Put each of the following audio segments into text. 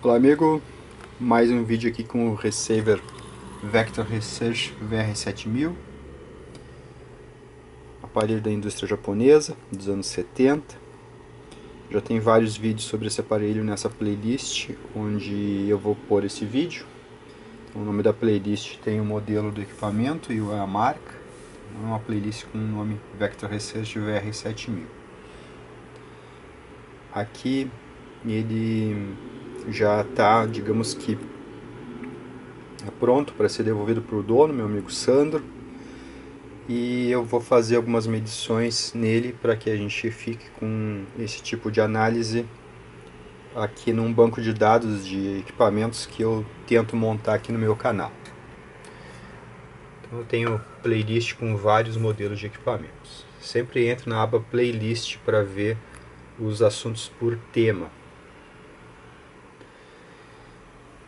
Olá amigo, mais um vídeo aqui com o receiver Vector Research VR7000, aparelho da indústria japonesa dos anos 70. Já tem vários vídeos sobre esse aparelho nessa playlist, onde eu vou pôr esse vídeo. O nome da playlist tem o modelo do equipamento e a marca. É uma playlist com o nome Vector Research VR7000. Aqui ele já está, digamos que, pronto para ser devolvido para o dono, meu amigo Sandro, e eu vou fazer algumas medições nele para que a gente fique com esse tipo de análise aqui num banco de dados de equipamentos que eu tento montar aqui no meu canal. Então eu tenho playlist com vários modelos de equipamentos. Sempre entro na aba playlist para ver os assuntos por tema.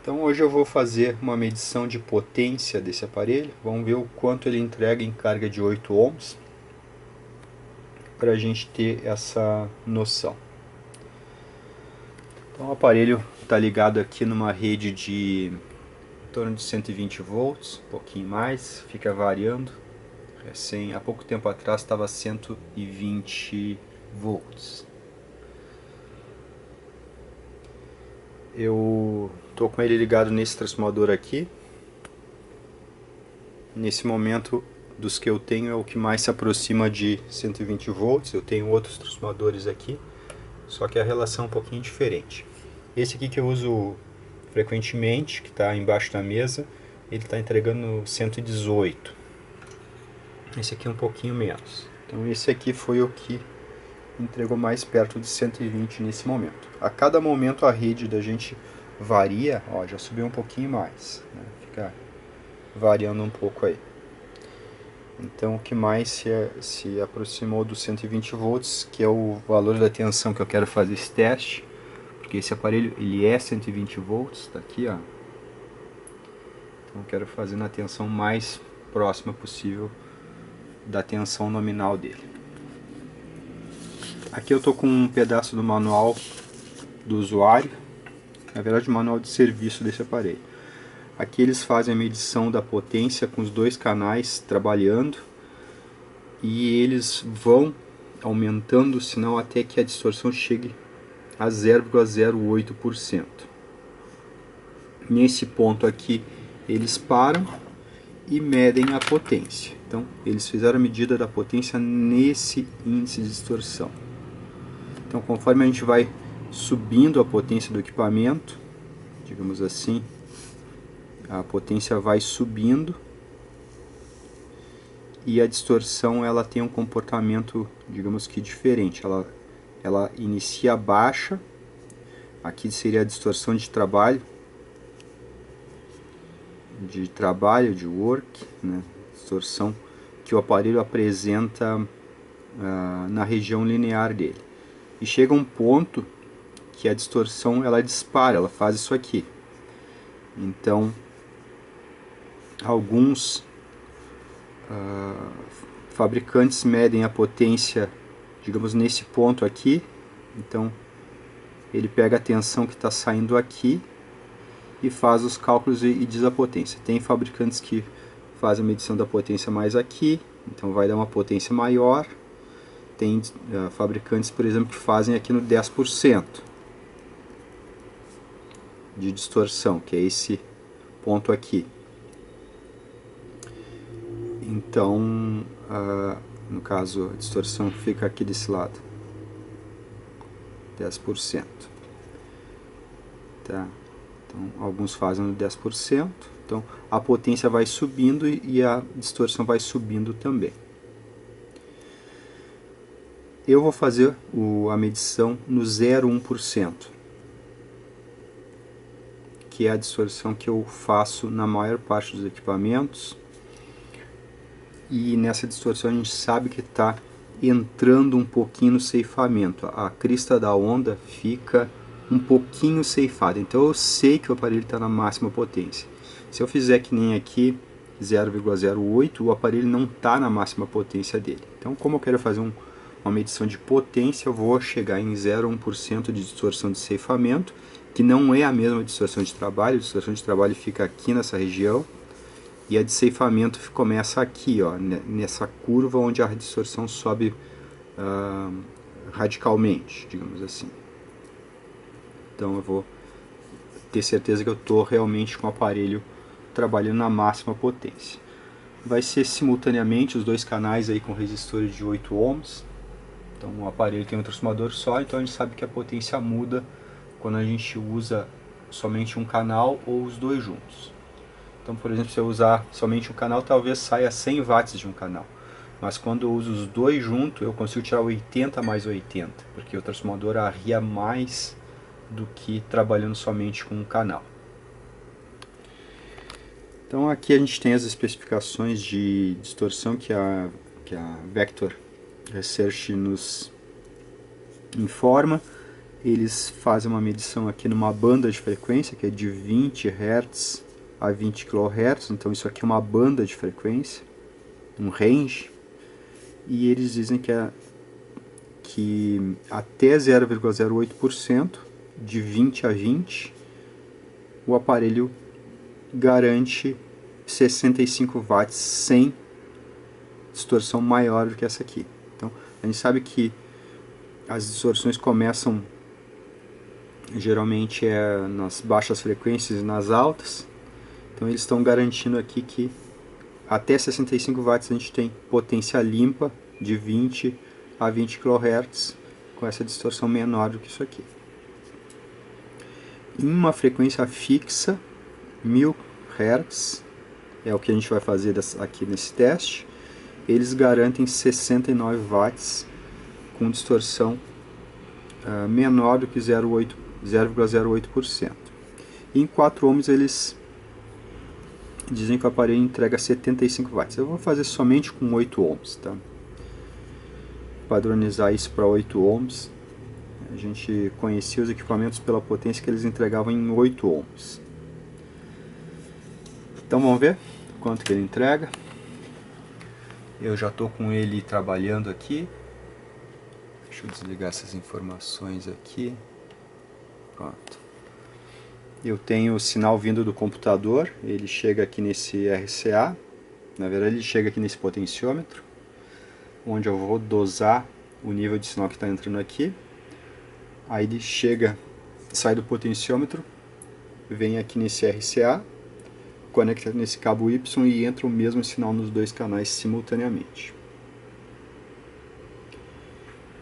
Então hoje eu vou fazer uma medição de potência desse aparelho. Vamos ver o quanto ele entrega em carga de 8 ohms, para a gente ter essa noção. Então o aparelho está ligado aqui numa rede de em torno de 120 volts, um pouquinho mais, fica variando. Há pouco tempo atrás estava 120 volts. Eu estou com ele ligado nesse transformador aqui. Nesse momento, dos que eu tenho, é o que mais se aproxima de 120 volts. Eu tenho outros transformadores aqui, só que a relação é um pouquinho diferente. Esse aqui que eu uso frequentemente, que está embaixo da mesa, ele está entregando 118. Esse aqui é um pouquinho menos. Então esse aqui foi o que entregou mais perto de 120 nesse momento. A cada momento a rede da gente varia, ó, já subiu um pouquinho mais, né? Fica variando um pouco aí. Então o que mais se aproximou dos 120 volts, que é o valor da tensão que eu quero fazer esse teste, porque esse aparelho ele é 120 volts, está aqui, ó. Então eu quero fazer na tensão mais próxima possível da tensão nominal dele. Aqui eu estou com um pedaço do manual do usuário, na verdade o manual de serviço desse aparelho. Aqui eles fazem a medição da potência com os dois canais trabalhando, e eles vão aumentando o sinal até que a distorção chegue a 0,08%. Nesse ponto aqui eles param e medem a potência. Então eles fizeram a medida da potência nesse índice de distorção. Então conforme a gente vai subindo a potência do equipamento, digamos assim, a potência vai subindo e a distorção ela tem um comportamento, digamos que diferente. Ela inicia baixa, aqui seria a distorção de trabalho, de work, né? Distorção que o aparelho apresenta na região linear dele. E chega um ponto que a distorção ela dispara, ela faz isso aqui. Então alguns fabricantes medem a potência, digamos, nesse ponto aqui. Então ele pega a tensão que está saindo aqui e faz os cálculos e diz a potência. Tem fabricantes que fazem a medição da potência mais aqui, então vai dar uma potência maior. Tem fabricantes, por exemplo, que fazem aqui no 10% de distorção, que é esse ponto aqui. Então, no caso, a distorção fica aqui desse lado, 10%. Tá? Então, alguns fazem no 10%. Então, a potência vai subindo e a distorção vai subindo também. Eu vou fazer a medição no 0,1%, que é a distorção que eu faço na maior parte dos equipamentos. E nessa distorção a gente sabe que está entrando um pouquinho no ceifamento. A crista da onda fica um pouquinho ceifada. Então eu sei que o aparelho está na máxima potência. Se eu fizer que nem aqui, 0,08, o aparelho não está na máxima potência dele. Então como eu quero fazer uma medição de potência, eu vou chegar em 0,1% de distorção de ceifamento, que não é a mesma distorção de trabalho. A distorção de trabalho fica aqui nessa região, e a de ceifamento começa aqui, ó, nessa curva onde a distorção sobe radicalmente, digamos assim. Então eu vou ter certeza que eu estou realmente com o aparelho trabalhando na máxima potência. Vai ser simultaneamente os dois canais aí com resistores de 8 ohms. Então o aparelho tem um transformador só, então a gente sabe que a potência muda quando a gente usa somente um canal ou os dois juntos. Então, por exemplo, se eu usar somente um canal, talvez saia 100 watts de um canal. Mas quando eu uso os dois juntos, eu consigo tirar 80 mais 80, porque o transformador arria mais do que trabalhando somente com um canal. Então aqui a gente tem as especificações de distorção que a Vector Research nos informa. Eles fazem uma medição aqui numa banda de frequência, que é de 20 Hz a 20 kHz, então isso aqui é uma banda de frequência, um range, e eles dizem que até 0,08%, de 20 a 20, o aparelho garante 65 watts sem distorção maior do que essa aqui. Então a gente sabe que as distorções começam geralmente nas baixas frequências e nas altas. Então eles estão garantindo aqui que até 65 watts a gente tem potência limpa de 20 a 20 kHz com essa distorção menor do que isso aqui. Em uma frequência fixa, 1000 Hz, é o que a gente vai fazer aqui nesse teste, eles garantem 69 watts com distorção menor do que 0,08%. Em 4 ohms eles dizem que o aparelho entrega 75 watts. Eu vou fazer somente com 8 ohms, tá? Padronizar isso para 8 ohms. A gente conhecia os equipamentos pela potência que eles entregavam em 8 ohms. Então vamos ver quanto que ele entrega. Eu já estou com ele trabalhando aqui. Deixa eu desligar essas informações aqui. Pronto. Eu tenho o sinal vindo do computador, ele chega aqui nesse RCA, na verdade ele chega aqui nesse potenciômetro, onde eu vou dosar o nível de sinal que está entrando aqui. Aí ele chega, sai do potenciômetro, vem aqui nesse RCA, conecta nesse cabo Y e entra o mesmo sinal nos dois canais simultaneamente.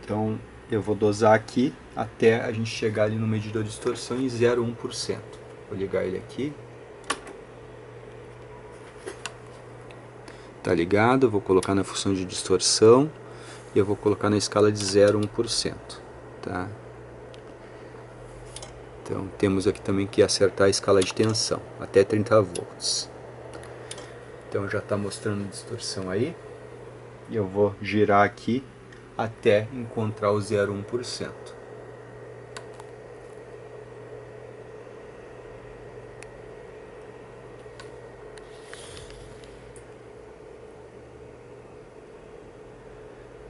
Então eu vou dosar aqui até a gente chegar ali no medidor de distorção em 0,1%. Vou ligar ele aqui. Tá ligado, vou colocar na função de distorção e eu vou colocar na escala de 0,1%, tá? Então temos aqui também que acertar a escala de tensão, até 30 volts. Então já está mostrando distorção aí. E eu vou girar aqui até encontrar o 0,1%.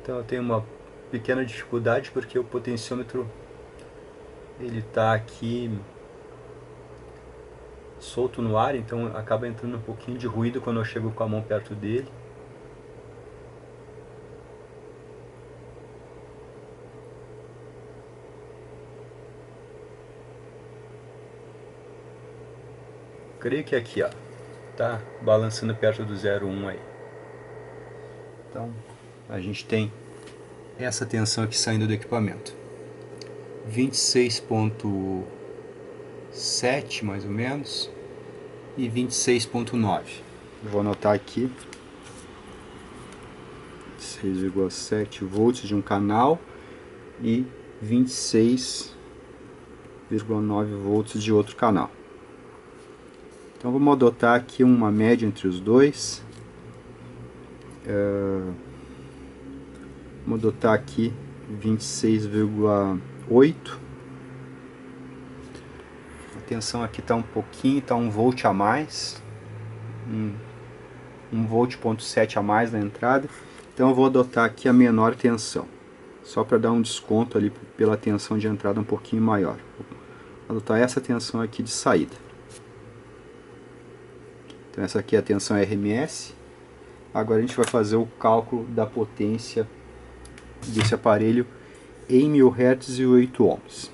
Então eu tenho uma pequena dificuldade porque o potenciômetro ele está aqui solto no ar, então acaba entrando um pouquinho de ruído quando eu chego com a mão perto dele. Creio que aqui, ó, tá balançando perto do 0,1 aí. Então a gente tem essa tensão aqui saindo do equipamento. 26,7 mais ou menos e 26,9. Vou anotar aqui 6,7 volts de um canal e 26,9 volts de outro canal. Então vamos adotar aqui uma média entre os dois. Vamos adotar aqui 26,8. A tensão aqui está um pouquinho, está 1 volt a mais. 1,7 volt a mais na entrada. Então eu vou adotar aqui a menor tensão. só para dar um desconto ali pela tensão de entrada um pouquinho maior. Vou adotar essa tensão aqui de saída. Então essa aqui é a tensão RMS. Agora a gente vai fazer o cálculo da potência desse aparelho em 1000 Hz e 8 ohms.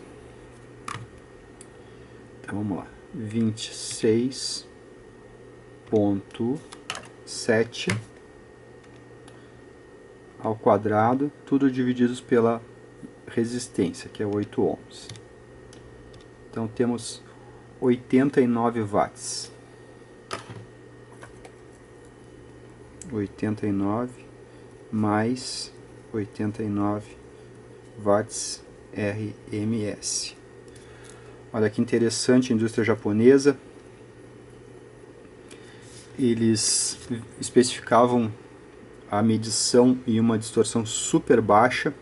Então vamos lá, 26,7 ao quadrado, tudo divididos pela resistência, que é 8 ohms. Então temos 89 watts. 89 mais 89 watts RMS. Olha que interessante, a indústria japonesa. Eles especificavam a medição em uma distorção super baixa,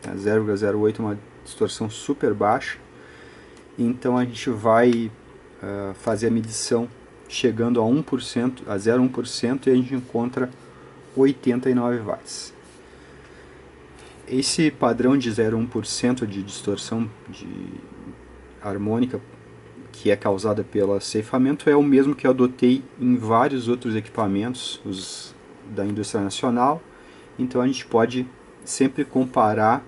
0,08, uma distorção super baixa. Então a gente vai fazer a medição chegando a 1%, a 0,1%, e a gente encontra 89 watts. Esse padrão de 0,1% de distorção harmônica que é causada pelo ceifamento é o mesmo que eu adotei em vários outros equipamentos da indústria nacional. Então a gente pode sempre comparar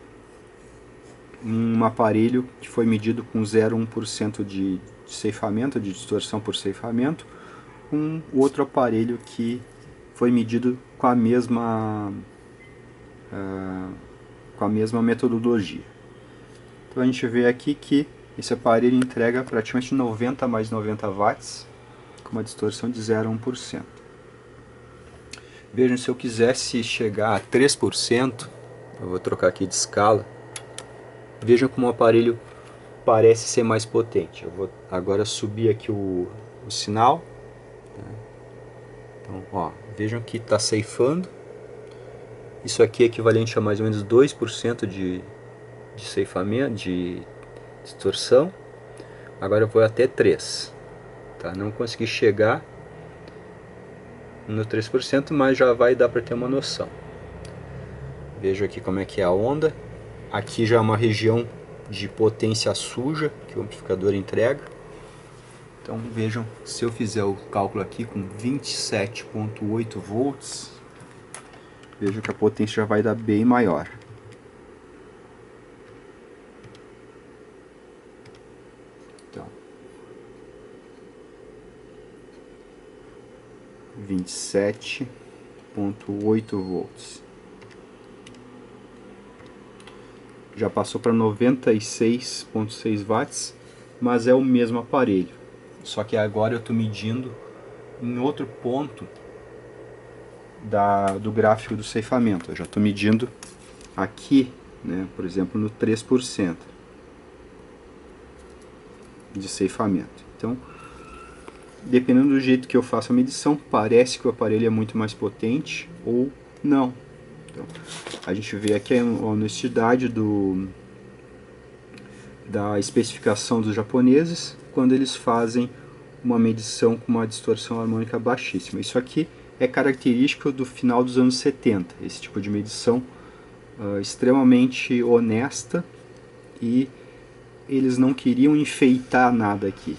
um aparelho que foi medido com 0,1% de ceifamento, de distorção por ceifamento, com outro aparelho que foi medido com a mesma metodologia. Então a gente vê aqui que esse aparelho entrega praticamente 90 mais 90 watts, com uma distorção de 0,1%. Vejam, se eu quisesse chegar a 3%, eu vou trocar aqui de escala, vejam como o aparelho parece ser mais potente. Eu vou agora subir aqui o sinal. Então, ó, vejam que está ceifando. Isso aqui é equivalente a mais ou menos 2% de ceifamento, de distorção. Agora eu vou até 3%. Tá? Não consegui chegar no 3%, mas já vai dar para ter uma noção. Veja aqui como é que é a onda. Aqui já é uma região de potência suja que o amplificador entrega. Então vejam, se eu fizer o cálculo aqui com 27,8 volts, vejam que a potência já vai dar bem maior. Então, 27,8 volts. Já passou para 96,6 watts, mas é o mesmo aparelho. Só que agora eu estou medindo em outro ponto do gráfico do ceifamento. Eu já estou medindo aqui, né, por exemplo, no 3% de ceifamento. Então, dependendo do jeito que eu faço a medição, parece que o aparelho é muito mais potente ou não. Então, a gente vê aqui a honestidade da especificação dos japoneses quando eles fazem uma medição com uma distorção harmônica baixíssima. Isso aqui é característico do final dos anos 70, esse tipo de medição extremamente honesta, e eles não queriam enfeitar nada aqui.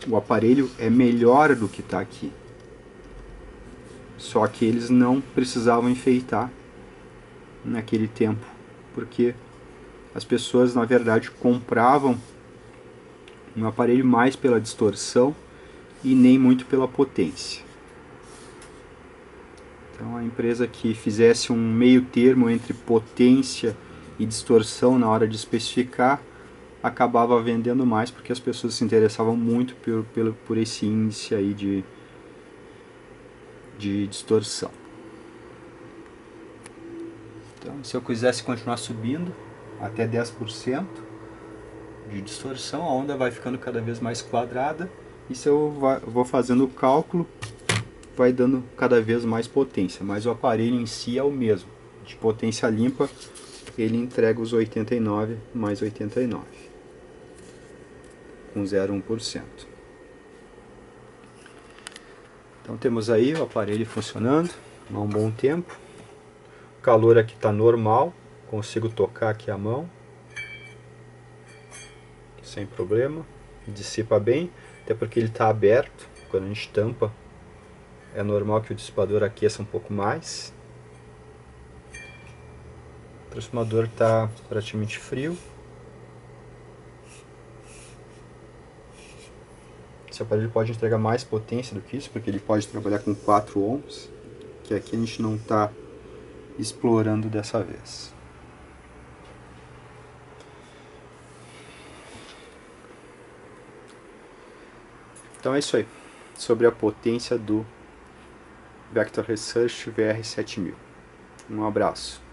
O aparelho é melhor do que está aqui, só que eles não precisavam enfeitar naquele tempo, porque as pessoas na verdade compravam um aparelho mais pela distorção e nem muito pela potência. Então a empresa que fizesse um meio termo entre potência e distorção na hora de especificar acabava vendendo mais, porque as pessoas se interessavam muito por esse índice aí de distorção. Então, se eu quisesse continuar subindo até 10% de distorção, a onda vai ficando cada vez mais quadrada, e se eu vou fazendo o cálculo, vai dando cada vez mais potência, mas o aparelho em si é o mesmo. De potência limpa, ele entrega os 89 mais 89, com 0,1%. Então temos aí o aparelho funcionando há um bom tempo. O calor aqui está normal, consigo tocar aqui a mão sem problema, dissipa bem, até porque ele está aberto. Quando a gente tampa, é normal que o dissipador aqueça um pouco mais. O transformador está praticamente frio. Esse aparelho pode entregar mais potência do que isso, porque ele pode trabalhar com 4 ohms, que aqui a gente não está explorando dessa vez. Então é isso aí, sobre a potência do Vector Research VR7000. Um abraço.